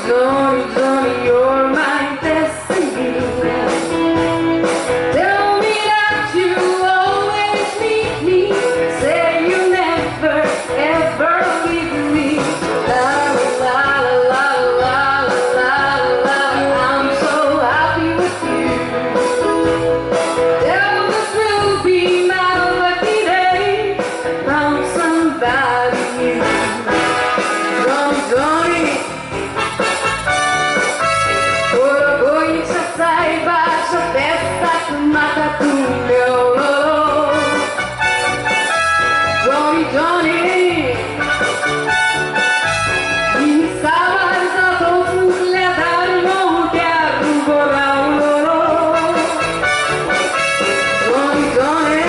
Johnny, Johnny, you're my destiny. Tell me that you always need me. Say you never ever leave me. La la la la la la la. I'm so happy with you. Tell this will be my lucky day. I found somebody new. Johnny, Johnny. Baixa festa que mata do meu lolo. Johnny, Johnny, i sábado za to gledamo pjaru goralo. Johnny, Johnny,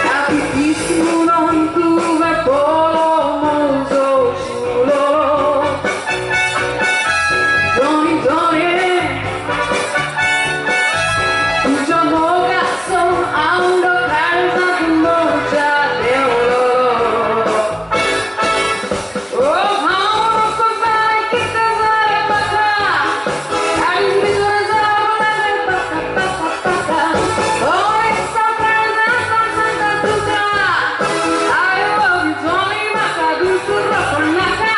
capitissimo non tuve polo mozo. Johnny, Johnny, tujo moga son aundo kalza moja deolo. Oh, how to vai que te vai passar? Ai me doza la pa. Oh, essa casa santa tuca. I love you, Johnny, macadu surra pornaca.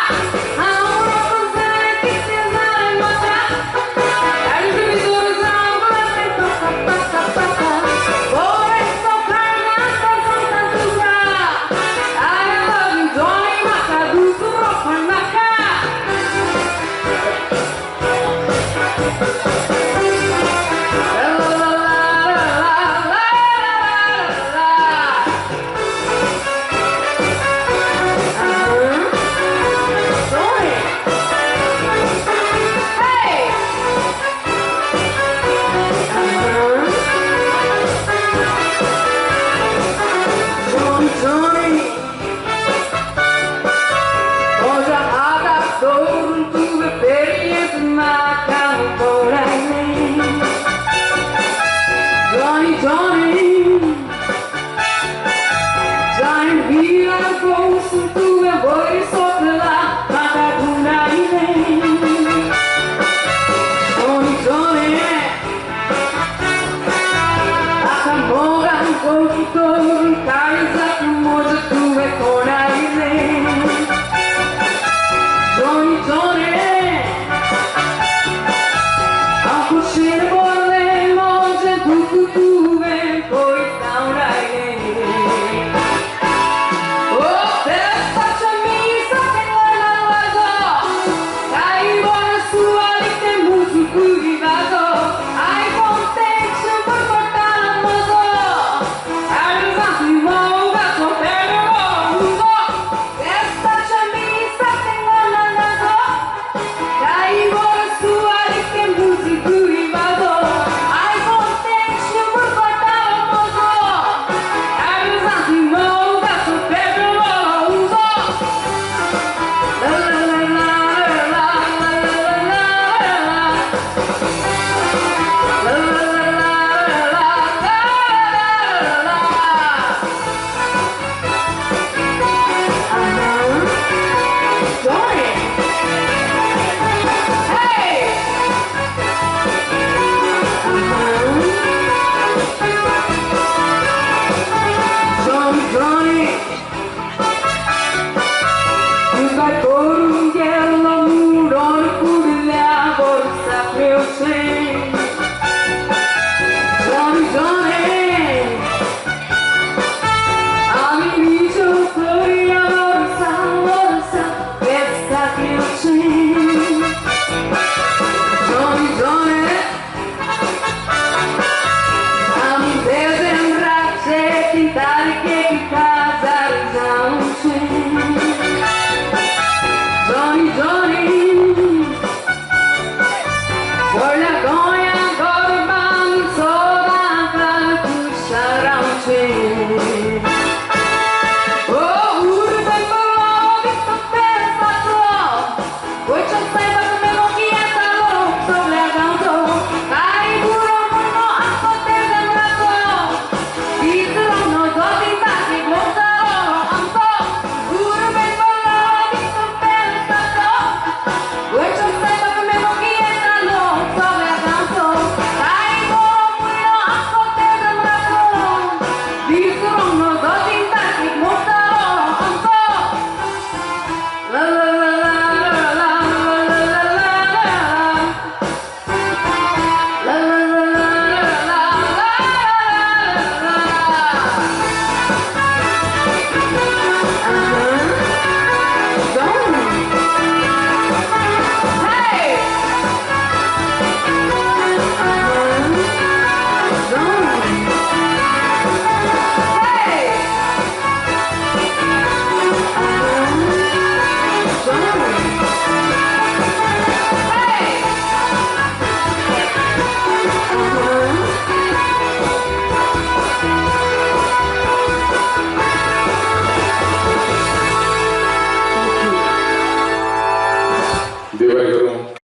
Johnny, hoje a raga